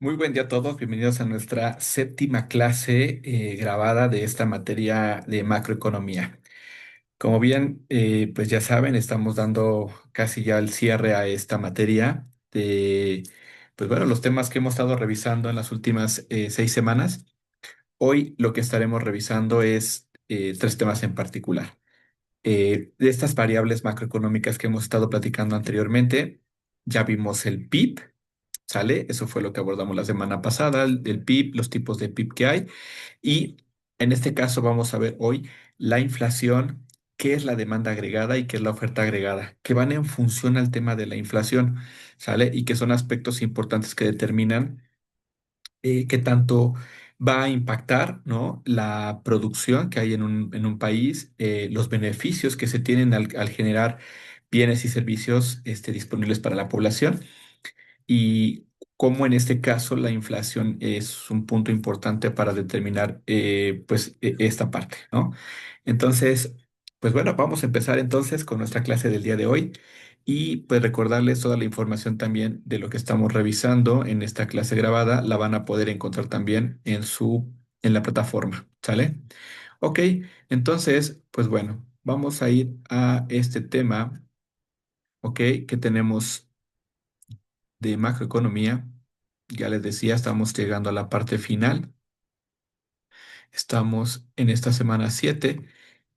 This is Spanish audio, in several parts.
Muy buen día a todos, bienvenidos a nuestra séptima clase grabada de esta materia de macroeconomía. Como bien, pues ya saben, estamos dando casi ya el cierre a esta materia de, pues bueno, los temas que hemos estado revisando en las últimas 6 semanas. Hoy lo que estaremos revisando es tres temas en particular. De estas variables macroeconómicas que hemos estado platicando anteriormente, ya vimos el PIB. ¿Sale? Eso fue lo que abordamos la semana pasada, el PIB, los tipos de PIB que hay. Y en este caso vamos a ver hoy la inflación, qué es la demanda agregada y qué es la oferta agregada, que van en función al tema de la inflación, ¿sale? Y que son aspectos importantes que determinan qué tanto va a impactar, ¿no? La producción que hay en un país, los beneficios que se tienen al generar bienes y servicios disponibles para la población y cómo en este caso la inflación es un punto importante para determinar pues esta parte, ¿no? Entonces, pues bueno, vamos a empezar entonces con nuestra clase del día de hoy y pues recordarles toda la información también de lo que estamos revisando en esta clase grabada, la van a poder encontrar también en la plataforma, ¿sale? Ok, entonces, pues bueno, vamos a ir a este tema, ok, que tenemos de macroeconomía. Ya les decía, estamos llegando a la parte final. Estamos en esta semana 7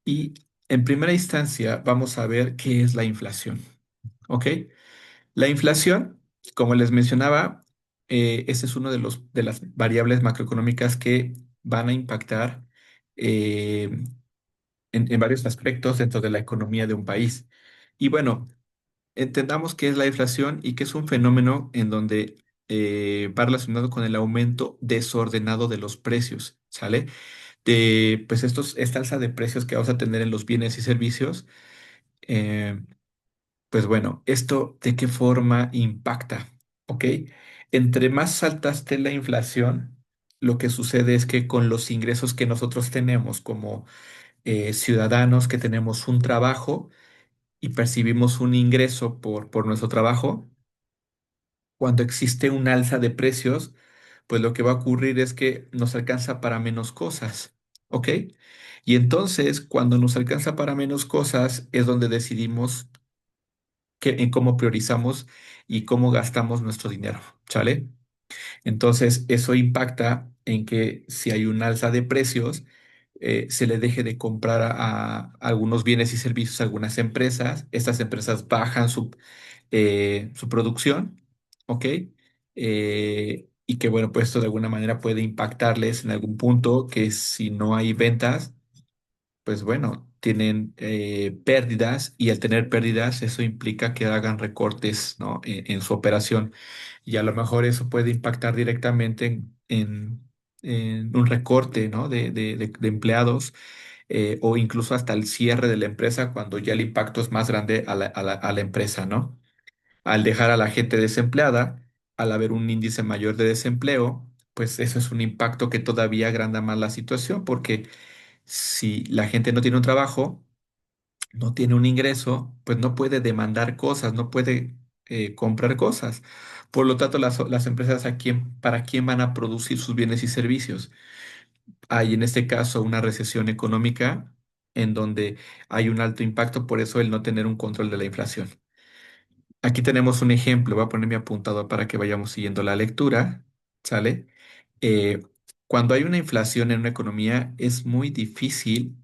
y en primera instancia vamos a ver qué es la inflación. ¿Ok? La inflación, como les mencionaba, ese es uno de las variables macroeconómicas que van a impactar eh, en varios aspectos dentro de la economía de un país. Y bueno, entendamos qué es la inflación y que es un fenómeno en donde va relacionado con el aumento desordenado de los precios, ¿sale? Pues esta alza de precios que vamos a tener en los bienes y servicios, eh, pues bueno, ¿esto de qué forma impacta? ¿Ok? Entre más alta esté la inflación, lo que sucede es que con los ingresos que nosotros tenemos como ciudadanos que tenemos un trabajo, y percibimos un ingreso por nuestro trabajo, cuando existe un alza de precios, pues lo que va a ocurrir es que nos alcanza para menos cosas, ¿ok? Y entonces, cuando nos alcanza para menos cosas, es donde decidimos en cómo priorizamos y cómo gastamos nuestro dinero, ¿sale? Entonces, eso impacta en que si hay un alza de precios, se le deje de comprar a algunos bienes y servicios a algunas empresas. Estas empresas bajan su producción, ¿ok? Y que, bueno, pues esto de alguna manera puede impactarles en algún punto que si no hay ventas, pues bueno, tienen pérdidas y al tener pérdidas eso implica que hagan recortes, ¿no? En su operación y a lo mejor eso puede impactar directamente en un recorte, ¿no? de empleados o incluso hasta el cierre de la empresa cuando ya el impacto es más grande a la empresa, ¿no? Al dejar a la gente desempleada, al haber un índice mayor de desempleo, pues eso es un impacto que todavía agranda más la situación porque si la gente no tiene un trabajo, no tiene un ingreso, pues no puede demandar cosas, no puede comprar cosas. Por lo tanto, las empresas ¿para quién van a producir sus bienes y servicios? Hay en este caso una recesión económica en donde hay un alto impacto, por eso el no tener un control de la inflación. Aquí tenemos un ejemplo, voy a poner mi apuntador para que vayamos siguiendo la lectura, ¿sale? Eh, Cuando hay una inflación en una economía, es muy difícil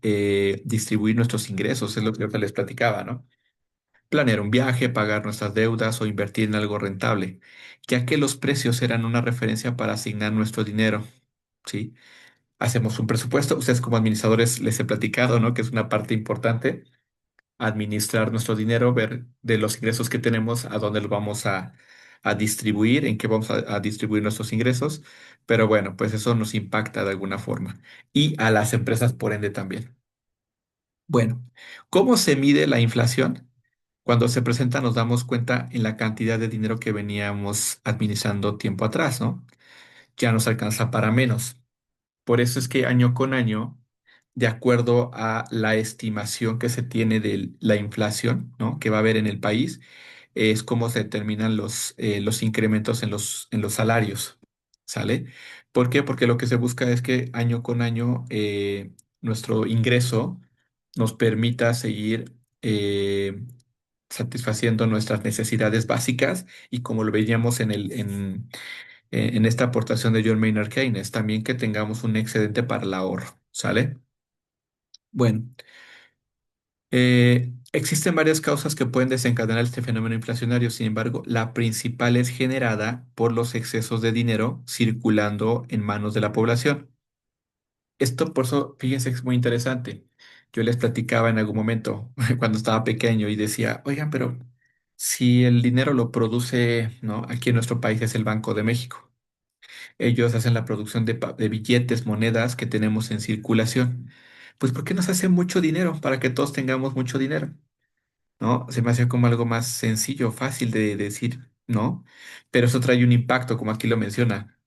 distribuir nuestros ingresos, es lo que ahorita les platicaba, ¿no? Planear un viaje, pagar nuestras deudas o invertir en algo rentable, ya que los precios eran una referencia para asignar nuestro dinero, ¿sí? Hacemos un presupuesto, ustedes como administradores les he platicado, ¿no? Que es una parte importante administrar nuestro dinero, ver de los ingresos que tenemos, a dónde los vamos a distribuir, en qué vamos a distribuir nuestros ingresos. Pero bueno, pues eso nos impacta de alguna forma. Y a las empresas, por ende, también. Bueno, ¿cómo se mide la inflación? Cuando se presenta nos damos cuenta en la cantidad de dinero que veníamos administrando tiempo atrás, ¿no? Ya nos alcanza para menos. Por eso es que año con año, de acuerdo a la estimación que se tiene de la inflación, ¿no? Que va a haber en el país, es cómo se determinan los incrementos en los salarios. ¿sale? ¿Por qué? Porque lo que se busca es que año con año nuestro ingreso nos permita seguir satisfaciendo nuestras necesidades básicas y como lo veíamos en esta aportación de John Maynard Keynes, también que tengamos un excedente para el ahorro, ¿sale? Bueno, existen varias causas que pueden desencadenar este fenómeno inflacionario, sin embargo, la principal es generada por los excesos de dinero circulando en manos de la población. Esto, por eso, fíjense que es muy interesante. Yo les platicaba en algún momento cuando estaba pequeño y decía, oigan, pero si el dinero lo produce, ¿no? Aquí en nuestro país es el Banco de México. Ellos hacen la producción de billetes, monedas que tenemos en circulación. Pues, ¿por qué nos hace mucho dinero para que todos tengamos mucho dinero? ¿No? Se me hacía como algo más sencillo, fácil de decir, ¿no? Pero eso trae un impacto, como aquí lo menciona.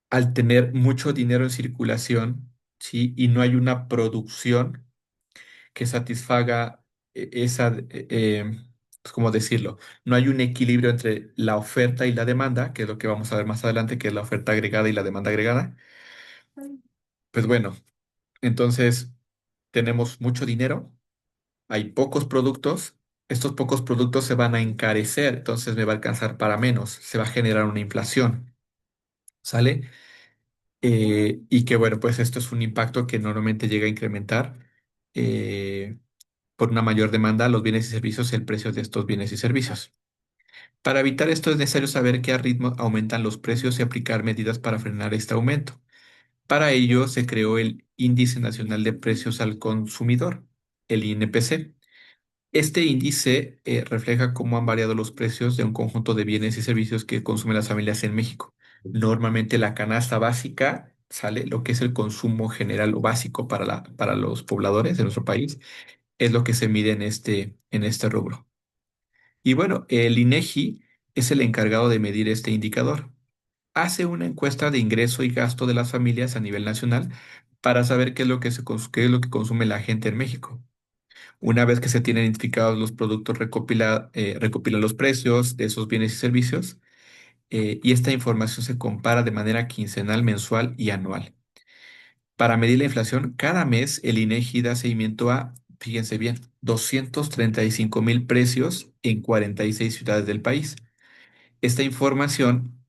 Al tener mucho dinero en circulación, ¿sí? Y no hay una producción que satisfaga pues, ¿cómo decirlo? No hay un equilibrio entre la oferta y la demanda, que es lo que vamos a ver más adelante, que es la oferta agregada y la demanda agregada. Pues bueno, entonces tenemos mucho dinero, hay pocos productos, estos pocos productos se van a encarecer, entonces me va a alcanzar para menos, se va a generar una inflación, ¿sale? Y que bueno, pues esto es un impacto que normalmente llega a incrementar eh, por una mayor demanda a los bienes y servicios el precio de estos bienes y servicios. Para evitar esto es necesario saber qué a ritmo aumentan los precios y aplicar medidas para frenar este aumento. Para ello se creó el Índice Nacional de Precios al Consumidor, el INPC. Este índice refleja cómo han variado los precios de un conjunto de bienes y servicios que consumen las familias en México. Normalmente la canasta básica sale lo que es el consumo general o básico para los pobladores de nuestro país, es lo que se mide en este rubro. Y bueno, el INEGI es el encargado de medir este indicador. Hace una encuesta de ingreso y gasto de las familias a nivel nacional para saber qué es lo que qué es lo que consume la gente en México. Una vez que se tienen identificados los productos, recopila los precios de esos bienes y servicios y esta información se compara de manera quincenal, mensual y anual. Para medir la inflación, cada mes el INEGI da seguimiento a, fíjense bien, 235.000 precios en 46 ciudades del país. Esta información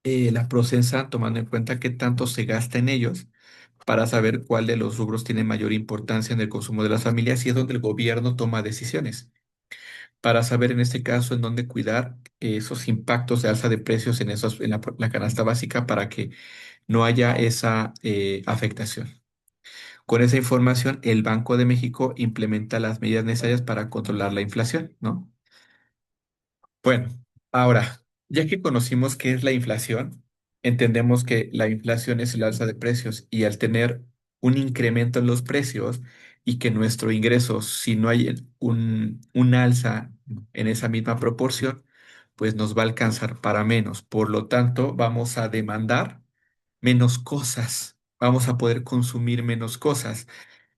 la procesa tomando en cuenta qué tanto se gasta en ellos para saber cuál de los rubros tiene mayor importancia en el consumo de las familias y es donde el gobierno toma decisiones. Para saber en este caso en dónde cuidar esos impactos de alza de precios en la canasta básica para que no haya esa afectación. Con esa información, el Banco de México implementa las medidas necesarias para controlar la inflación, ¿no? Bueno, ahora, ya que conocimos qué es la inflación, entendemos que la inflación es el alza de precios y al tener un incremento en los precios y que nuestro ingreso, si no hay un alza en esa misma proporción, pues nos va a alcanzar para menos. Por lo tanto, vamos a demandar menos cosas, vamos a poder consumir menos cosas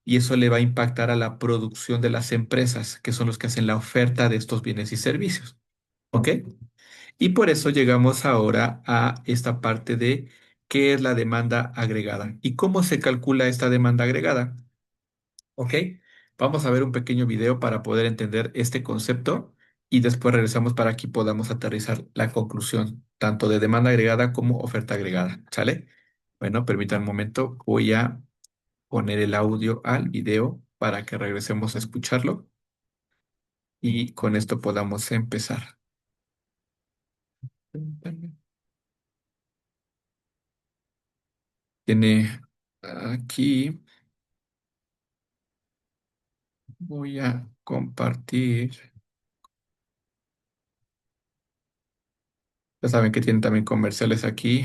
y eso le va a impactar a la producción de las empresas, que son los que hacen la oferta de estos bienes y servicios. ¿Ok? Y por eso llegamos ahora a esta parte de qué es la demanda agregada y cómo se calcula esta demanda agregada. ¿Ok? Vamos a ver un pequeño video para poder entender este concepto y después regresamos para que podamos aterrizar la conclusión, tanto de demanda agregada como oferta agregada. ¿Sale? Bueno, permítanme un momento, voy a poner el audio al video para que regresemos a escucharlo y con esto podamos empezar. Tiene aquí, voy a compartir. Ya saben que tienen también comerciales aquí.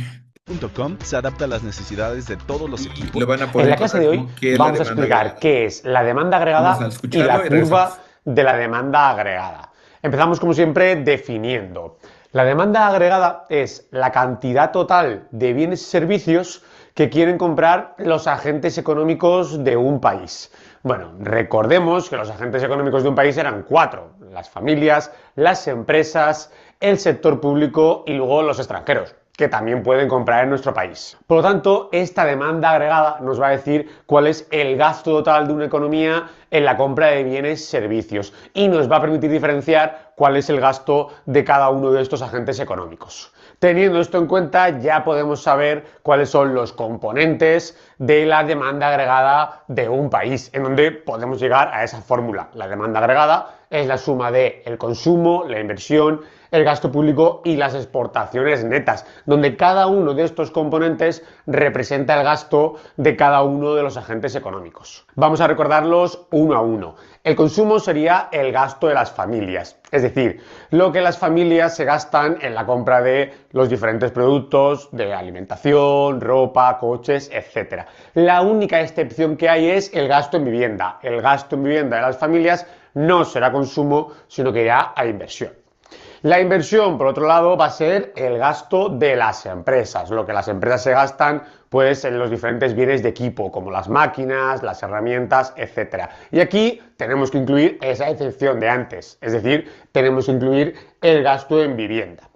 .com se adapta a las necesidades de todos los Y equipos. lo van a En poder la clase encontrar de hoy como qué es la vamos a demanda explicar agregada. qué es la demanda Vamos a agregada y escucharlo la y curva regresamos. de la demanda agregada. Empezamos como siempre definiendo. La demanda agregada es la cantidad total de bienes y servicios que quieren comprar los agentes económicos de un país. Bueno, recordemos que los agentes económicos de un país eran cuatro: las familias, las empresas, el sector público y luego los extranjeros, que también pueden comprar en nuestro país. Por lo tanto, esta demanda agregada nos va a decir cuál es el gasto total de una economía en la compra de bienes y servicios y nos va a permitir diferenciar cuál es el gasto de cada uno de estos agentes económicos. Teniendo esto en cuenta, ya podemos saber cuáles son los componentes de la demanda agregada de un país, en donde podemos llegar a esa fórmula. La demanda agregada es la suma de el consumo, la inversión, el gasto público y las exportaciones netas, donde cada uno de estos componentes representa el gasto de cada uno de los agentes económicos. Vamos a recordarlos uno a uno. El consumo sería el gasto de las familias, es decir, lo que las familias se gastan en la compra de los diferentes productos de alimentación, ropa, coches, etc. La única excepción que hay es el gasto en vivienda. El gasto en vivienda de las familias no será consumo, sino que irá a inversión. La inversión, por otro lado, va a ser el gasto de las empresas, lo que las empresas se gastan pues en los diferentes bienes de equipo, como las máquinas, las herramientas, etc. Y aquí tenemos que incluir esa excepción de antes, es decir, tenemos que incluir el gasto en vivienda.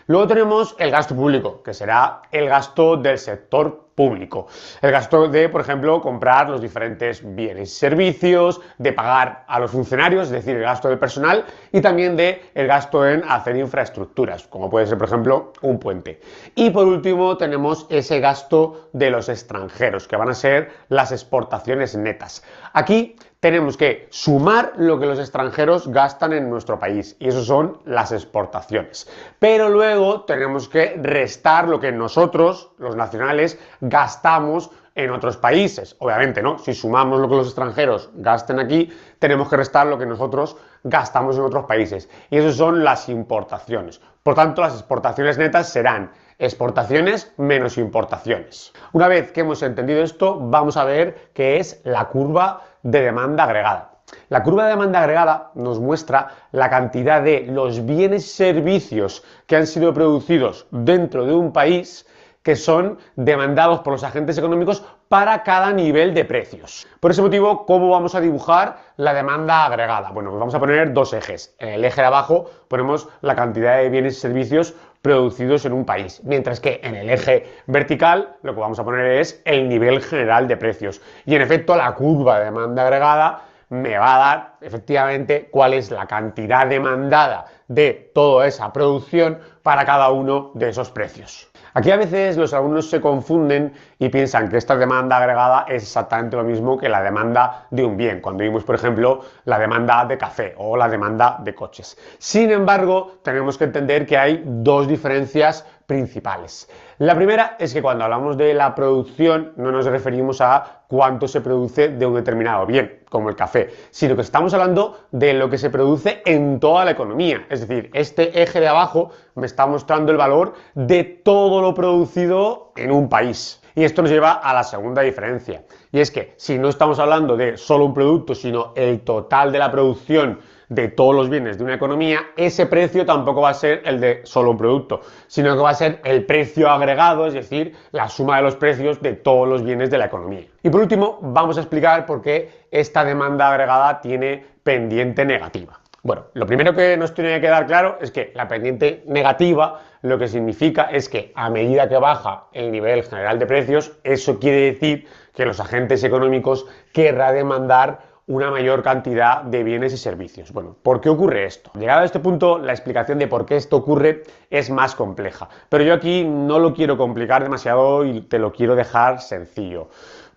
Luego tenemos el gasto público, que será el gasto del sector público. El gasto de, por ejemplo, comprar los diferentes bienes y servicios, de pagar a los funcionarios, es decir, el gasto del personal, y también de el gasto en hacer infraestructuras, como puede ser, por ejemplo, un puente. Y por último, tenemos ese gasto de los extranjeros, que van a ser las exportaciones netas. Aquí tenemos que sumar lo que los extranjeros gastan en nuestro país, y eso son las exportaciones. Pero luego tenemos que restar lo que nosotros, los nacionales, gastamos en otros países. Obviamente, ¿no? Si sumamos lo que los extranjeros gasten aquí, tenemos que restar lo que nosotros gastamos en otros países. Y eso son las importaciones. Por tanto, las exportaciones netas serán exportaciones menos importaciones. Una vez que hemos entendido esto, vamos a ver qué es la curva de demanda agregada. La curva de demanda agregada nos muestra la cantidad de los bienes y servicios que han sido producidos dentro de un país que son demandados por los agentes económicos para cada nivel de precios. Por ese motivo, ¿cómo vamos a dibujar la demanda agregada? Bueno, pues vamos a poner dos ejes. En el eje de abajo ponemos la cantidad de bienes y servicios producidos en un país, mientras que en el eje vertical lo que vamos a poner es el nivel general de precios. Y en efecto, la curva de demanda agregada me va a dar efectivamente cuál es la cantidad demandada de toda esa producción para cada uno de esos precios. Aquí a veces los alumnos se confunden y piensan que esta demanda agregada es exactamente lo mismo que la demanda de un bien, cuando vimos, por ejemplo, la demanda de café o la demanda de coches. Sin embargo, tenemos que entender que hay dos diferencias principales. La primera es que cuando hablamos de la producción no nos referimos a cuánto se produce de un determinado bien, como el café, sino que estamos hablando de lo que se produce en toda la economía. Es decir, este eje de abajo me está mostrando el valor de todo lo producido en un país. Y esto nos lleva a la segunda diferencia. Y es que si no estamos hablando de solo un producto, sino el total de la producción de todos los bienes de una economía, ese precio tampoco va a ser el de solo un producto, sino que va a ser el precio agregado, es decir, la suma de los precios de todos los bienes de la economía. Y por último, vamos a explicar por qué esta demanda agregada tiene pendiente negativa. Bueno, lo primero que nos tiene que quedar claro es que la pendiente negativa lo que significa es que a medida que baja el nivel general de precios, eso quiere decir que los agentes económicos querrán demandar una mayor cantidad de bienes y servicios. Bueno, ¿por qué ocurre esto? Llegado a este punto, la explicación de por qué esto ocurre es más compleja, pero yo aquí no lo quiero complicar demasiado y te lo quiero dejar sencillo.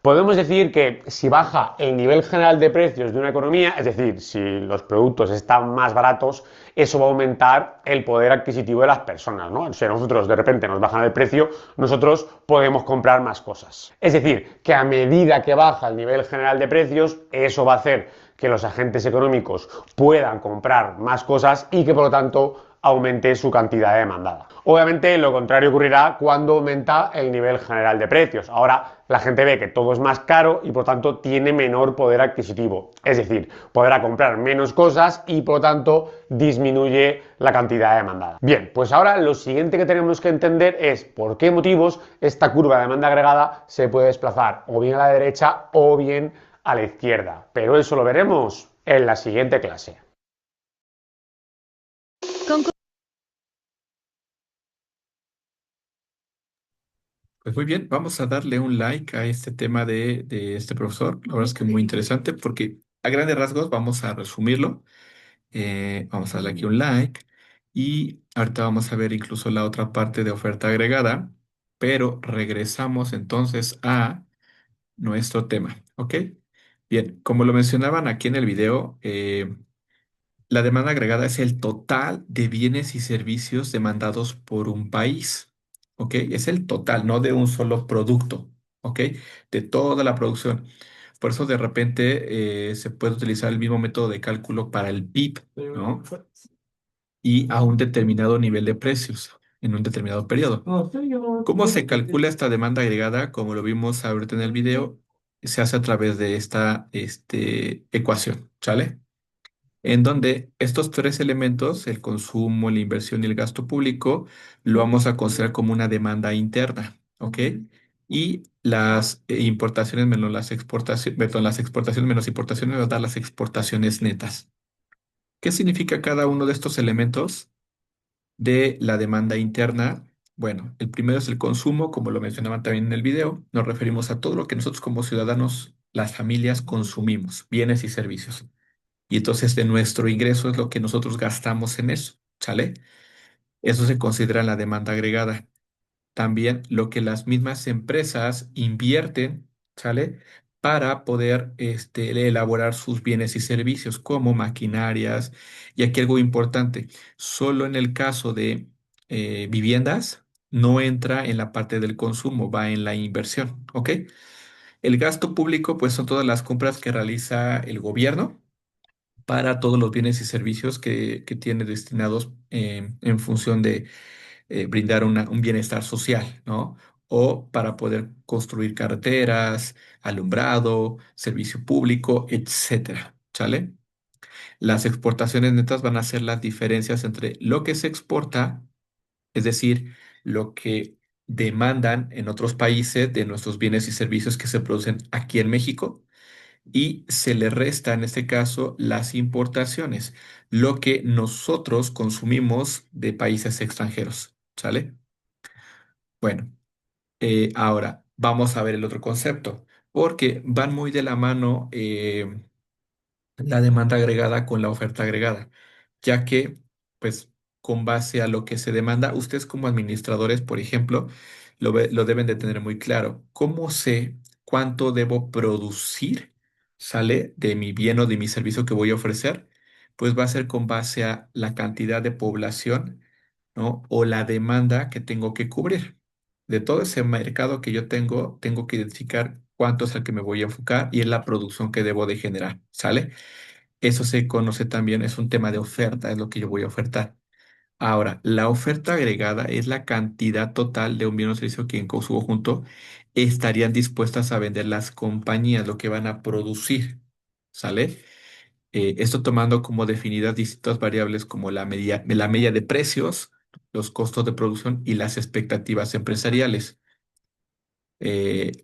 Podemos decir que si baja el nivel general de precios de una economía, es decir, si los productos están más baratos, eso va a aumentar el poder adquisitivo de las personas, ¿no? Si a nosotros de repente nos bajan el precio, nosotros podemos comprar más cosas. Es decir, que a medida que baja el nivel general de precios, eso va a hacer que los agentes económicos puedan comprar más cosas y que por lo tanto aumente su cantidad demandada. Obviamente lo contrario ocurrirá cuando aumenta el nivel general de precios. Ahora la gente ve que todo es más caro y por tanto tiene menor poder adquisitivo. Es decir, podrá comprar menos cosas y por lo tanto disminuye la cantidad demandada. Bien, pues ahora lo siguiente que tenemos que entender es por qué motivos esta curva de demanda agregada se puede desplazar o bien a la derecha o bien a la izquierda. Pero eso lo veremos en la siguiente clase. Pues muy bien, vamos a darle un like a este tema de este profesor. La verdad es que muy interesante porque a grandes rasgos vamos a resumirlo. Vamos a darle aquí un like y ahorita vamos a ver incluso la otra parte de oferta agregada, pero regresamos entonces a nuestro tema, ¿ok? Bien, como lo mencionaban aquí en el video, la demanda agregada es el total de bienes y servicios demandados por un país, ¿ok? Es el total, no de un solo producto, ¿ok? De toda la producción. Por eso de repente se puede utilizar el mismo método de cálculo para el PIB, ¿no? Y a un determinado nivel de precios en un determinado periodo. ¿Cómo se calcula esta demanda agregada? Como lo vimos ahorita en el video, se hace a través de esta ecuación, ¿sale? En donde estos tres elementos, el consumo, la inversión y el gasto público, lo vamos a considerar como una demanda interna, ¿ok? Y las importaciones menos las exportaciones, perdón, las exportaciones menos importaciones nos dan las exportaciones netas. ¿Qué significa cada uno de estos elementos de la demanda interna? Bueno, el primero es el consumo, como lo mencionaban también en el video. Nos referimos a todo lo que nosotros como ciudadanos, las familias, consumimos, bienes y servicios. Y entonces de nuestro ingreso es lo que nosotros gastamos en eso, ¿sale? Eso se considera la demanda agregada. También lo que las mismas empresas invierten, ¿sale? Para poder elaborar sus bienes y servicios como maquinarias. Y aquí algo importante, solo en el caso de viviendas no entra en la parte del consumo, va en la inversión, ¿ok? El gasto público, pues son todas las compras que realiza el gobierno para todos los bienes y servicios que tiene destinados en función de brindar un bienestar social, ¿no? O para poder construir carreteras, alumbrado, servicio público, etcétera, ¿sale? Las exportaciones netas van a ser las diferencias entre lo que se exporta, es decir, lo que demandan en otros países de nuestros bienes y servicios que se producen aquí en México y se le resta en este caso las importaciones, lo que nosotros consumimos de países extranjeros, ¿sale? Bueno, ahora vamos a ver el otro concepto, porque van muy de la mano la demanda agregada con la oferta agregada, ya que, pues, con base a lo que se demanda, ustedes como administradores, por ejemplo, lo deben de tener muy claro. ¿Cómo sé cuánto debo producir, sale de mi bien o de mi servicio que voy a ofrecer? Pues va a ser con base a la cantidad de población, ¿no? O la demanda que tengo que cubrir. De todo ese mercado que yo tengo que identificar cuánto es el que me voy a enfocar y es la producción que debo de generar, ¿sale? Eso se conoce también, es un tema de oferta, es lo que yo voy a ofertar. Ahora, la oferta agregada es la cantidad total de un bien o servicio que en su conjunto estarían dispuestas a vender las compañías, lo que van a producir, ¿sale? Esto tomando como definidas distintas variables como la media de precios, los costos de producción y las expectativas empresariales.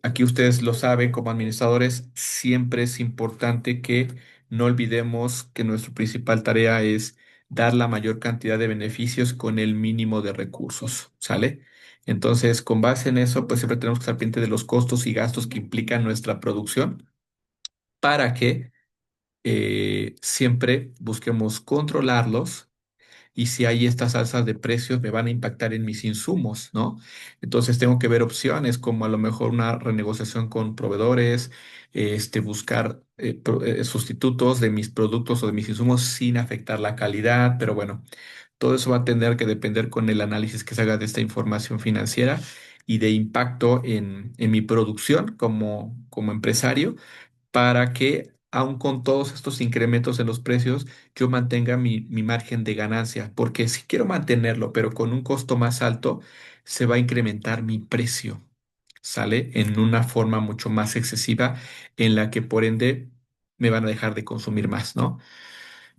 Aquí ustedes lo saben, como administradores, siempre es importante que no olvidemos que nuestra principal tarea es dar la mayor cantidad de beneficios con el mínimo de recursos, ¿sale? Entonces, con base en eso, pues siempre tenemos que estar pendiente de los costos y gastos que implica nuestra producción para que siempre busquemos controlarlos y si hay estas alzas de precios me van a impactar en mis insumos, ¿no? Entonces tengo que ver opciones como a lo mejor una renegociación con proveedores, buscar sustitutos de mis productos o de mis insumos sin afectar la calidad, pero bueno, todo eso va a tener que depender con el análisis que se haga de esta información financiera y de impacto en mi producción como empresario para que, aun con todos estos incrementos en los precios, yo mantenga mi margen de ganancia, porque si quiero mantenerlo, pero con un costo más alto, se va a incrementar mi precio, ¿sale? En una forma mucho más excesiva, en la que por ende me van a dejar de consumir más, ¿no?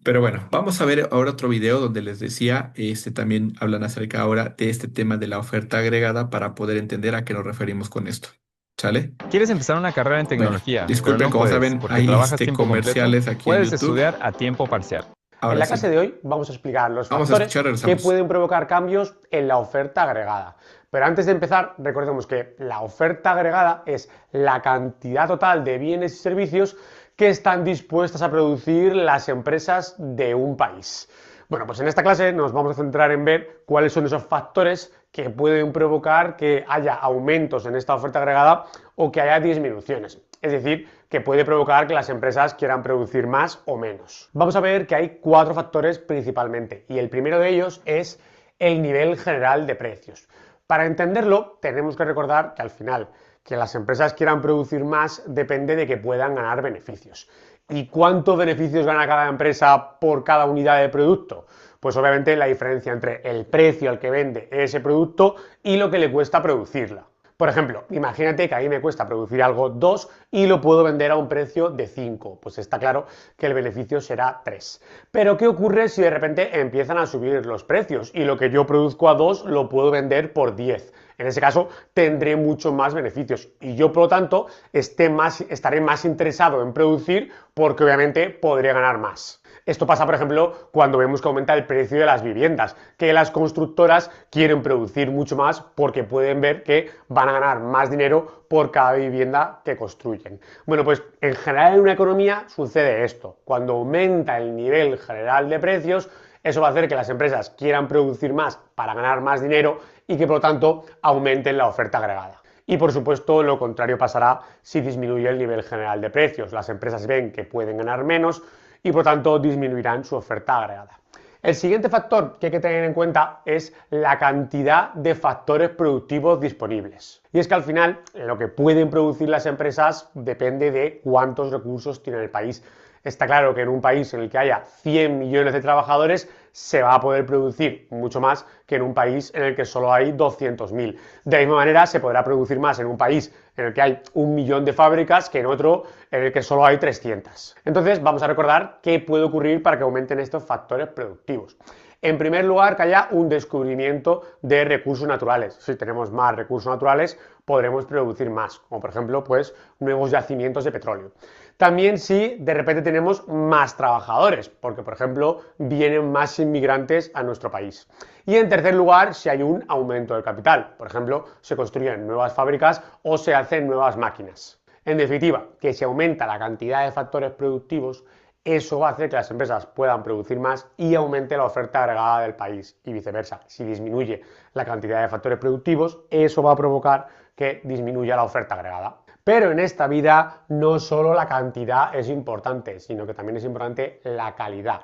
Pero bueno, vamos a ver ahora otro video donde les decía, también hablan acerca ahora de este tema de la oferta agregada para poder entender a qué nos referimos con esto, ¿sale? ¿Quieres empezar una carrera en Bueno, tecnología, pero disculpen, no como puedes saben, porque hay trabajas tiempo completo? comerciales aquí en Puedes YouTube. estudiar a tiempo parcial. En Ahora la clase sí, de hoy vamos a explicar los vamos a factores escuchar, que regresamos. pueden provocar cambios en la oferta agregada. Pero antes de empezar, recordemos que la oferta agregada es la cantidad total de bienes y servicios que están dispuestas a producir las empresas de un país. Bueno, pues en esta clase nos vamos a centrar en ver cuáles son esos factores que pueden provocar que haya aumentos en esta oferta agregada o que haya disminuciones. Es decir, que puede provocar que las empresas quieran producir más o menos. Vamos a ver que hay 4 factores principalmente y el primero de ellos es el nivel general de precios. Para entenderlo, tenemos que recordar que al final, que las empresas quieran producir más depende de que puedan ganar beneficios. ¿Y cuántos beneficios gana cada empresa por cada unidad de producto? Pues obviamente la diferencia entre el precio al que vende ese producto y lo que le cuesta producirla. Por ejemplo, imagínate que a mí me cuesta producir algo 2 y lo puedo vender a un precio de 5. Pues está claro que el beneficio será 3. Pero ¿qué ocurre si de repente empiezan a subir los precios y lo que yo produzco a 2 lo puedo vender por 10? En ese caso tendré mucho más beneficios y yo por lo tanto estaré más interesado en producir porque obviamente podré ganar más. Esto pasa, por ejemplo, cuando vemos que aumenta el precio de las viviendas, que las constructoras quieren producir mucho más porque pueden ver que van a ganar más dinero por cada vivienda que construyen. Bueno, pues en general en una economía sucede esto. Cuando aumenta el nivel general de precios, eso va a hacer que las empresas quieran producir más para ganar más dinero y que por lo tanto aumenten la oferta agregada. Y por supuesto lo contrario pasará si disminuye el nivel general de precios. Las empresas ven que pueden ganar menos y por tanto disminuirán su oferta agregada. El siguiente factor que hay que tener en cuenta es la cantidad de factores productivos disponibles. Y es que al final lo que pueden producir las empresas depende de cuántos recursos tiene el país. Está claro que en un país en el que haya 100 millones de trabajadores se va a poder producir mucho más que en un país en el que solo hay 200.000. De la misma manera se podrá producir más en un país en el que hay 1 millón de fábricas que en otro en el que solo hay 300. Entonces vamos a recordar qué puede ocurrir para que aumenten estos factores productivos. En primer lugar, que haya un descubrimiento de recursos naturales. Si tenemos más recursos naturales, podremos producir más, como por ejemplo, pues, nuevos yacimientos de petróleo. También si de repente tenemos más trabajadores, porque por ejemplo vienen más inmigrantes a nuestro país. Y en tercer lugar, si hay un aumento del capital, por ejemplo, se construyen nuevas fábricas o se hacen nuevas máquinas. En definitiva, que si aumenta la cantidad de factores productivos, eso va a hacer que las empresas puedan producir más y aumente la oferta agregada del país y viceversa. Si disminuye la cantidad de factores productivos, eso va a provocar que disminuya la oferta agregada. Pero en esta vida no solo la cantidad es importante, sino que también es importante la calidad.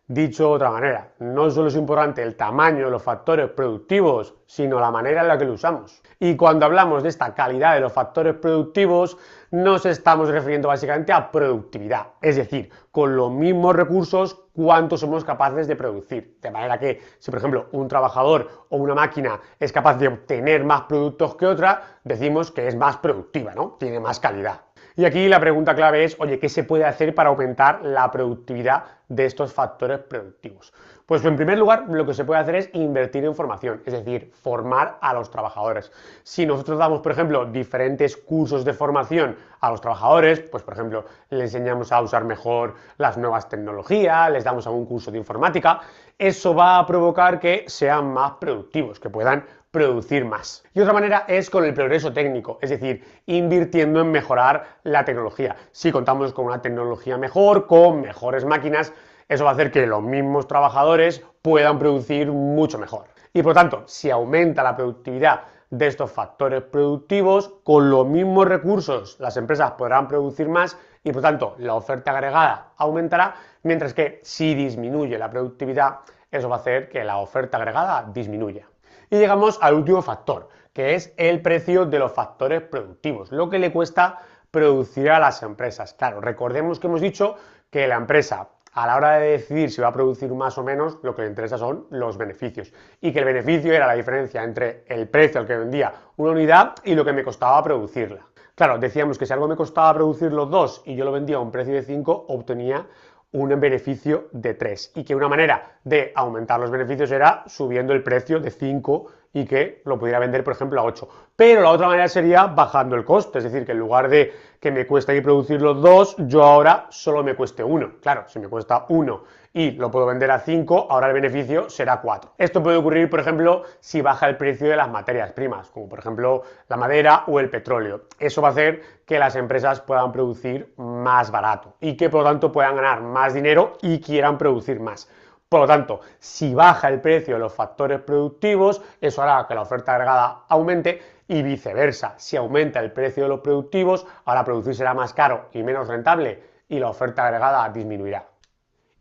Dicho de otra manera, no solo es importante el tamaño de los factores productivos, sino la manera en la que lo usamos. Y cuando hablamos de esta calidad de los factores productivos, nos estamos refiriendo básicamente a productividad, es decir, con los mismos recursos, cuánto somos capaces de producir. De manera que, si por ejemplo un trabajador o una máquina es capaz de obtener más productos que otra, decimos que es más productiva, ¿no? Tiene más calidad. Y aquí la pregunta clave es, oye, ¿qué se puede hacer para aumentar la productividad de estos factores productivos? Pues en primer lugar, lo que se puede hacer es invertir en formación, es decir, formar a los trabajadores. Si nosotros damos, por ejemplo, diferentes cursos de formación a los trabajadores, pues por ejemplo, les enseñamos a usar mejor las nuevas tecnologías, les damos algún curso de informática, eso va a provocar que sean más productivos, que puedan producir más. Y otra manera es con el progreso técnico, es decir, invirtiendo en mejorar la tecnología. Si contamos con una tecnología mejor, con mejores máquinas, eso va a hacer que los mismos trabajadores puedan producir mucho mejor. Y por lo tanto, si aumenta la productividad de estos factores productivos, con los mismos recursos las empresas podrán producir más y por lo tanto la oferta agregada aumentará, mientras que si disminuye la productividad, eso va a hacer que la oferta agregada disminuya. Y llegamos al último factor, que es el precio de los factores productivos, lo que le cuesta producir a las empresas. Claro, recordemos que hemos dicho que la empresa, a la hora de decidir si va a producir más o menos, lo que le interesa son los beneficios. Y que el beneficio era la diferencia entre el precio al que vendía una unidad y lo que me costaba producirla. Claro, decíamos que si algo me costaba producir los 2 y yo lo vendía a un precio de 5, obtenía un beneficio de 3 y que una manera de aumentar los beneficios era subiendo el precio de 5 y que lo pudiera vender, por ejemplo, a 8. Pero la otra manera sería bajando el coste, es decir, que en lugar de que me cueste aquí producir los 2, yo ahora solo me cueste 1. Claro, si me cuesta 1 y lo puedo vender a 5, ahora el beneficio será 4. Esto puede ocurrir, por ejemplo, si baja el precio de las materias primas, como por ejemplo la madera o el petróleo. Eso va a hacer que las empresas puedan producir más barato y que por lo tanto puedan ganar más dinero y quieran producir más. Por lo tanto, si baja el precio de los factores productivos, eso hará que la oferta agregada aumente y viceversa. Si aumenta el precio de los productivos, ahora producir será más caro y menos rentable y la oferta agregada disminuirá.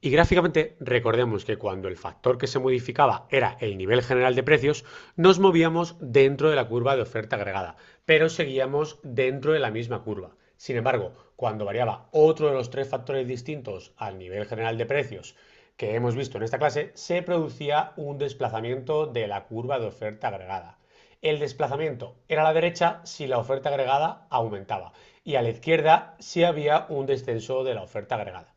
Y gráficamente recordemos que cuando el factor que se modificaba era el nivel general de precios, nos movíamos dentro de la curva de oferta agregada, pero seguíamos dentro de la misma curva. Sin embargo, cuando variaba otro de los tres factores distintos al nivel general de precios que hemos visto en esta clase, se producía un desplazamiento de la curva de oferta agregada. El desplazamiento era a la derecha si la oferta agregada aumentaba y a la izquierda si había un descenso de la oferta agregada.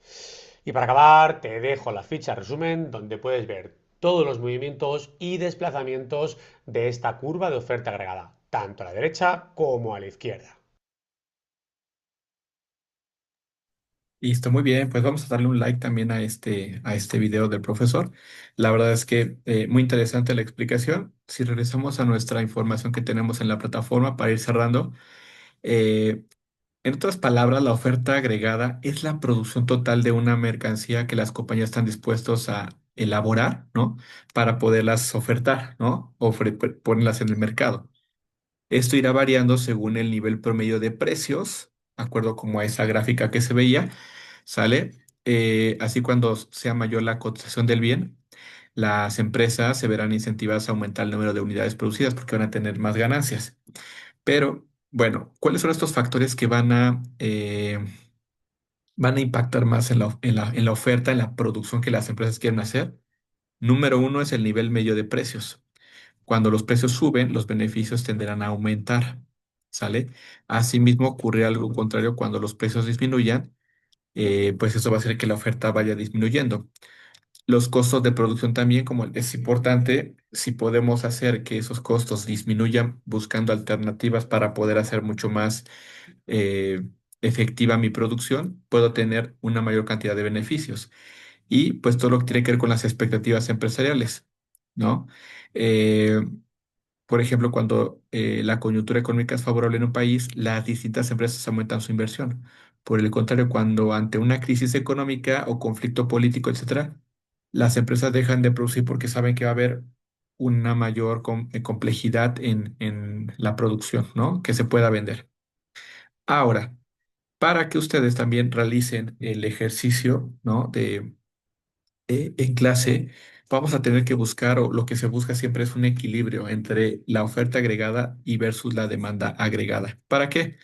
Y para acabar, te dejo la ficha resumen donde puedes ver todos los movimientos y desplazamientos de esta curva de oferta agregada, tanto a la derecha como a la izquierda. Listo, muy bien. Pues vamos a darle un like también a este video del profesor. La verdad es que muy interesante la explicación. Si regresamos a nuestra información que tenemos en la plataforma para ir cerrando, eh, en otras palabras, la oferta agregada es la producción total de una mercancía que las compañías están dispuestos a elaborar, ¿no? Para poderlas ofertar, ¿no? Ponerlas en el mercado. Esto irá variando según el nivel promedio de precios, de acuerdo como a esa gráfica que se veía, ¿sale? Así cuando sea mayor la cotización del bien, las empresas se verán incentivadas a aumentar el número de unidades producidas porque van a tener más ganancias. Pero, bueno, ¿cuáles son estos factores que van a impactar más en en la oferta, en la producción que las empresas quieren hacer? Número uno es el nivel medio de precios. Cuando los precios suben, los beneficios tenderán a aumentar, ¿sale? Asimismo, ocurre algo contrario cuando los precios disminuyan, pues eso va a hacer que la oferta vaya disminuyendo. Los costos de producción también, como es importante, si podemos hacer que esos costos disminuyan buscando alternativas para poder hacer mucho más eh, efectiva mi producción, puedo tener una mayor cantidad de beneficios. Y pues todo lo que tiene que ver con las expectativas empresariales, ¿no? Eh, por ejemplo, cuando la coyuntura económica es favorable en un país, las distintas empresas aumentan su inversión. Por el contrario, cuando ante una crisis económica o conflicto político, etcétera, las empresas dejan de producir porque saben que va a haber una mayor complejidad en la producción, ¿no? Que se pueda vender. Ahora, para que ustedes también realicen el ejercicio, ¿no? En clase, vamos a tener que buscar, o lo que se busca siempre es un equilibrio entre la oferta agregada y versus la demanda agregada. ¿Para qué?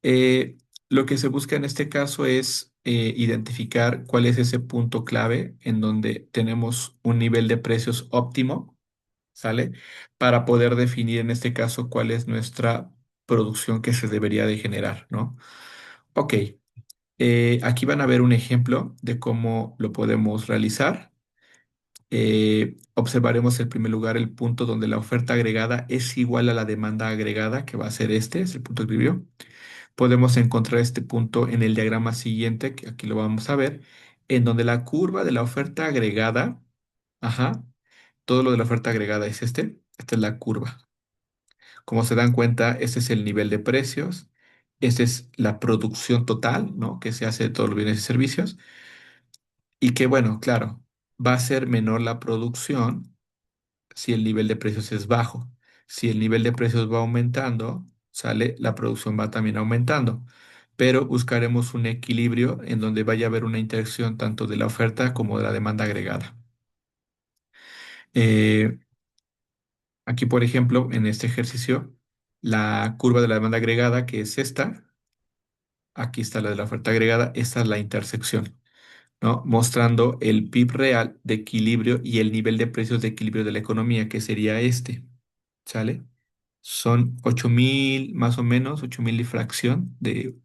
Eh, lo que se busca en este caso es identificar cuál es ese punto clave en donde tenemos un nivel de precios óptimo, ¿sale? Para poder definir en este caso cuál es nuestra producción que se debería de generar, ¿no? Ok, aquí van a ver un ejemplo de cómo lo podemos realizar. Observaremos en primer lugar el punto donde la oferta agregada es igual a la demanda agregada, que va a ser este, es el punto de equilibrio. Podemos encontrar este punto en el diagrama siguiente, que aquí lo vamos a ver, en donde la curva de la oferta agregada, ajá, todo lo de la oferta agregada es esta es la curva. Como se dan cuenta, este es el nivel de precios, esta es la producción total, ¿no? Que se hace de todos los bienes y servicios, y que, bueno, claro, va a ser menor la producción si el nivel de precios es bajo. Si el nivel de precios va aumentando, sale, la producción va también aumentando. Pero buscaremos un equilibrio en donde vaya a haber una interacción tanto de la oferta como de la demanda agregada. Eh, aquí, por ejemplo, en este ejercicio, la curva de la demanda agregada, que es esta, aquí está la de la oferta agregada, esta es la intersección, ¿no? Mostrando el PIB real de equilibrio y el nivel de precios de equilibrio de la economía, que sería este. ¿Sale? Son 8.000, más o menos, 8.000 y fracción de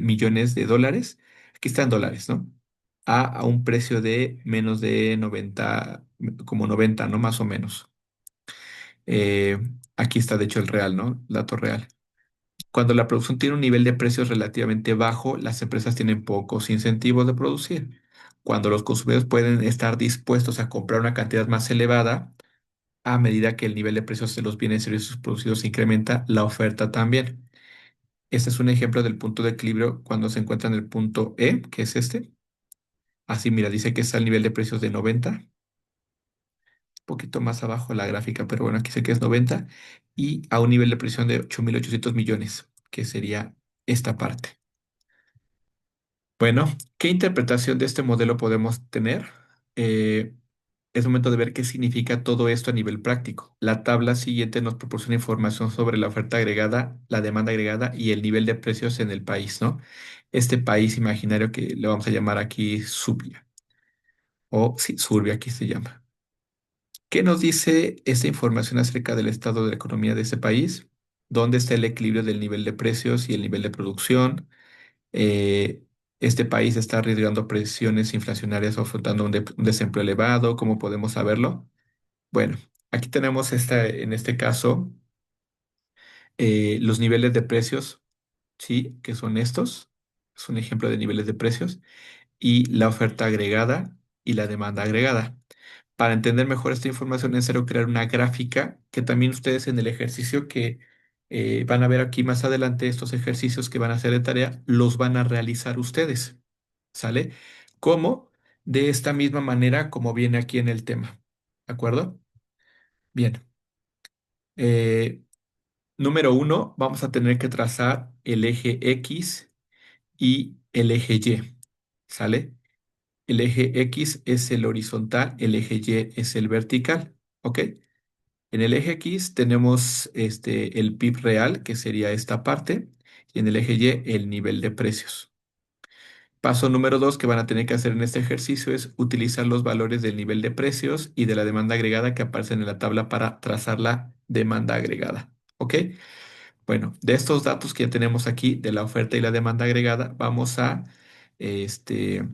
millones de dólares. Aquí están dólares, ¿no? A un precio de menos de 90, como 90, ¿no? Más o menos. Eh, aquí está, de hecho, el real, ¿no? El dato real. Cuando la producción tiene un nivel de precios relativamente bajo, las empresas tienen pocos incentivos de producir. cuando los consumidores pueden estar dispuestos a comprar una cantidad más elevada, a medida que el nivel de precios de los bienes y servicios producidos se incrementa, la oferta también. Este es un ejemplo del punto de equilibrio cuando se encuentra en el punto E, que es este. Así, mira, dice que está el nivel de precios de 90, un poquito más abajo la gráfica, pero bueno, aquí sé que es 90, y a un nivel de presión de 8.800 millones, que sería esta parte. Bueno, ¿qué interpretación de este modelo podemos tener? Eh, es momento de ver qué significa todo esto a nivel práctico. La tabla siguiente nos proporciona información sobre la oferta agregada, la demanda agregada y el nivel de precios en el país, ¿no? Este país imaginario que le vamos a llamar aquí Subia, o sí, Surbia aquí se llama. ¿Qué nos dice esta información acerca del estado de la economía de ese país? ¿Dónde está el equilibrio del nivel de precios y el nivel de producción? eh, este país está arriesgando presiones inflacionarias o afrontando un desempleo elevado. ¿Cómo podemos saberlo? Bueno, aquí tenemos en este caso los niveles de precios, ¿sí? Que son estos. Es un ejemplo de niveles de precios y la oferta agregada y la demanda agregada. Para entender mejor esta información es necesario crear una gráfica que también ustedes en el ejercicio que van a ver aquí más adelante, estos ejercicios que van a hacer de tarea, los van a realizar ustedes, ¿sale? Como de esta misma manera como viene aquí en el tema, ¿de acuerdo? Bien. Eh, Número uno, vamos a tener que trazar el eje X y el eje Y, ¿sale? El eje X es el horizontal, el eje Y es el vertical, ¿ok? En el eje X tenemos el PIB real, que sería esta parte, y en el eje Y el nivel de precios. Paso número dos que van a tener que hacer en este ejercicio es utilizar los valores del nivel de precios y de la demanda agregada que aparecen en la tabla para trazar la demanda agregada, ¿ok? Bueno, de estos datos que ya tenemos aquí, de la oferta y la demanda agregada, vamos a este,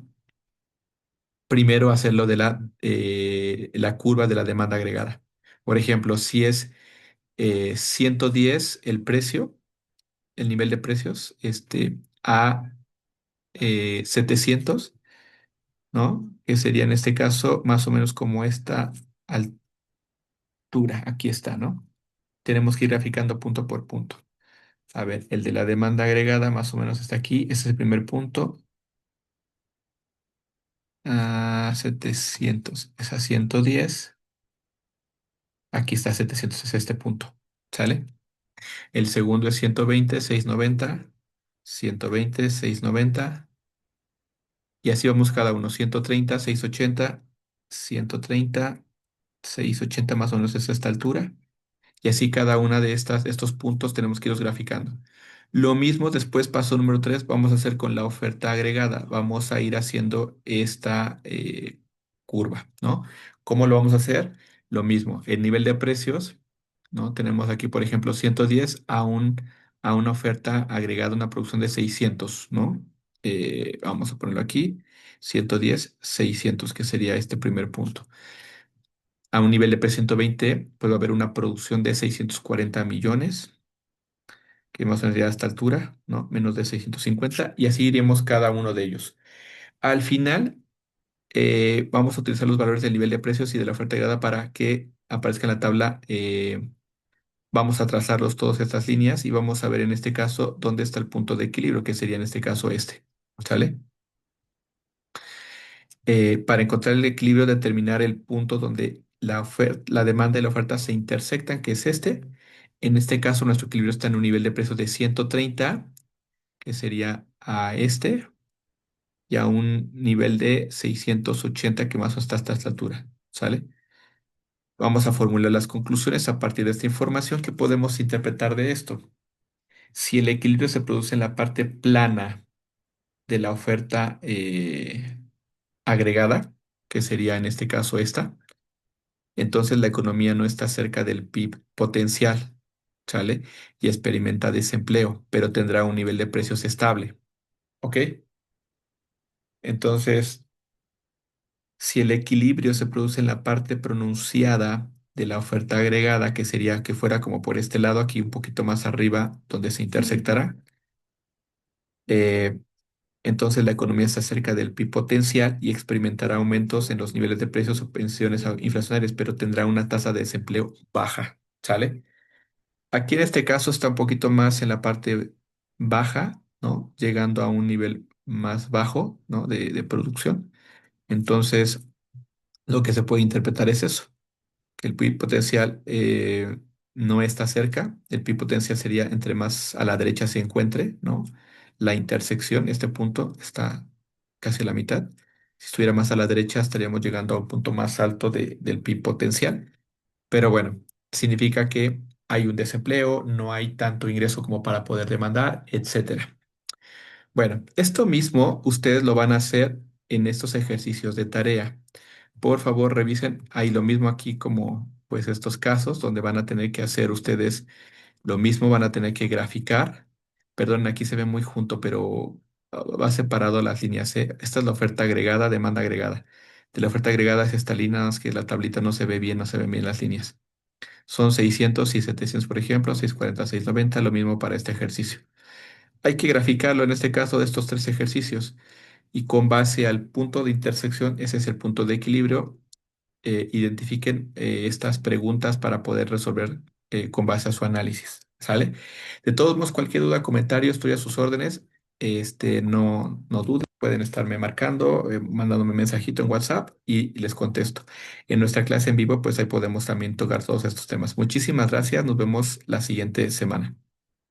primero hacerlo de la curva de la demanda agregada. Por ejemplo, si es 110 el precio, el nivel de precios, a 700, ¿no? Que sería en este caso más o menos como esta altura. Aquí está, ¿no? Tenemos que ir graficando punto por punto. A ver, el de la demanda agregada más o menos está aquí. Ese es el primer punto. 700 es a 110. Aquí está 700, es este punto. ¿Sale? El segundo es 120, 690. 120, 690. Y así vamos cada uno. 130, 680. 130, 680 más o menos es esta altura. Y así cada una de estos puntos tenemos que irlos graficando. Lo mismo después, paso número 3 vamos a hacer con la oferta agregada. Vamos a ir haciendo esta curva, ¿no? ¿Cómo lo vamos a hacer? Lo mismo, el nivel de precios, ¿no? Tenemos aquí, por ejemplo, 110 a una oferta agregada, una producción de 600, ¿no? Vamos a ponerlo aquí, 110, 600, que sería este primer punto. A un nivel de P120 puede haber una producción de 640 millones, que más o menos ya a esta altura, ¿no? Menos de 650, y así iremos cada uno de ellos. Al final, vamos a utilizar los valores del nivel de precios y de la oferta agregada para que aparezca en la tabla. Vamos a trazarlos todas estas líneas y vamos a ver en este caso dónde está el punto de equilibrio, que sería en este caso este. ¿Sale? Para encontrar el equilibrio, determinar el punto donde la demanda y la oferta se intersectan, que es este. En este caso, nuestro equilibrio está en un nivel de precios de 130, que sería a este, y a un nivel de 680, que más o menos está hasta esta altura. ¿Sale? Vamos a formular las conclusiones a partir de esta información que podemos interpretar de esto. Si el equilibrio se produce en la parte plana de la oferta agregada, que sería en este caso esta, entonces la economía no está cerca del PIB potencial, ¿sale? Y experimenta desempleo, pero tendrá un nivel de precios estable, ¿ok? Entonces, si el equilibrio se produce en la parte pronunciada de la oferta agregada, que sería que fuera como por este lado, aquí un poquito más arriba, donde se intersectará, eh, entonces la economía está cerca del PIB potencial y experimentará aumentos en los niveles de precios o pensiones inflacionarias, pero tendrá una tasa de desempleo baja, ¿sale? Aquí en este caso está un poquito más en la parte baja, ¿no? Llegando a un nivel más bajo, ¿no? De producción. Entonces, lo que se puede interpretar es eso, que el PIB potencial no está cerca. El PIB potencial sería entre más a la derecha se encuentre, ¿no? La intersección, este punto está casi a la mitad. Si estuviera más a la derecha, estaríamos llegando a un punto más alto del PIB potencial. Pero bueno, significa que hay un desempleo, no hay tanto ingreso como para poder demandar, etcétera. Bueno, esto mismo ustedes lo van a hacer en estos ejercicios de tarea. Por favor, revisen. Hay lo mismo aquí como pues estos casos donde van a tener que hacer ustedes lo mismo, van a tener que graficar. Perdón, aquí se ve muy junto, pero va separado las líneas. Esta es la oferta agregada, demanda agregada. De la oferta agregada es esta línea, nada más que la tablita no se ve bien, no se ven bien las líneas. Son 600 y 700, por ejemplo, 640, 690, lo mismo para este ejercicio. Hay que graficarlo en este caso de estos tres ejercicios y con base al punto de intersección, ese es el punto de equilibrio, identifiquen estas preguntas para poder resolver con base a su análisis, ¿sale? De todos modos, cualquier duda, comentario, estoy a sus órdenes. No duden, pueden estarme marcando, mandándome mensajito en WhatsApp y les contesto. En nuestra clase en vivo, pues ahí podemos también tocar todos estos temas. Muchísimas gracias, nos vemos la siguiente semana.